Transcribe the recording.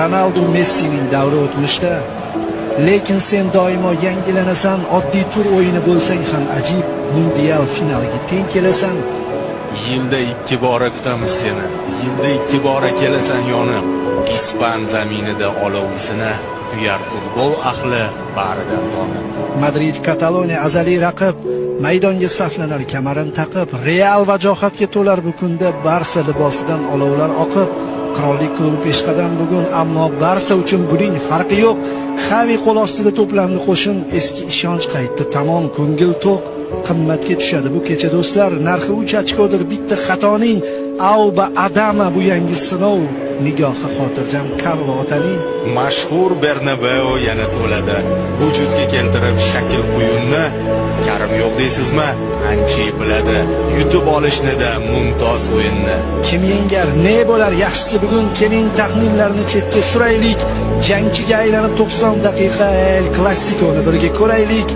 Ronaldo, Messining davri o'tmishda. Lekin sen doimo yangilanasan, oddiy tur o'yini bo'lsang ham ajib, mundial finaliga teng kelasan. Yilda 2 bora kutamiz seni. Yilda 2 bora kelasan yonib. Ispan zaminida olovisini tuyar futbol ahli baridan tonib. Madrid Kataloniya azaliy raqib, maydonga saflanar kamarin taqib, Real vajohatga to'lar bu kunda Barsa libosidan olovlar oqib. Qirollik klubi peshqadam bugun, ammo Barsa uchun buning farqi yo'q. Xavi qo'l ostida to'plandi qo'shin, eski ishonch qaytdi, tamom ko'ngil to'q. Qimmatga tushadi bu kecha do'stlar, narxi 3 ochkodir bitta xatoning. Auba Adama bu yangi sinov, nigohi xotirjam Karlo otaning. Mashhur Bernabeu yana to'ladi. Vujudga keltirib shakl quyunni. Karim yo'q deysizmi? Anchi biladi. Yutib olishni-da mumtoz o'yinni. Kim yengar, ne bo'lar yaxshisi bugun, keling taxminlarni chetga suraylik. Jangchiga aylanib 90 daqiqa El Clasico'ni birga ko'raylik.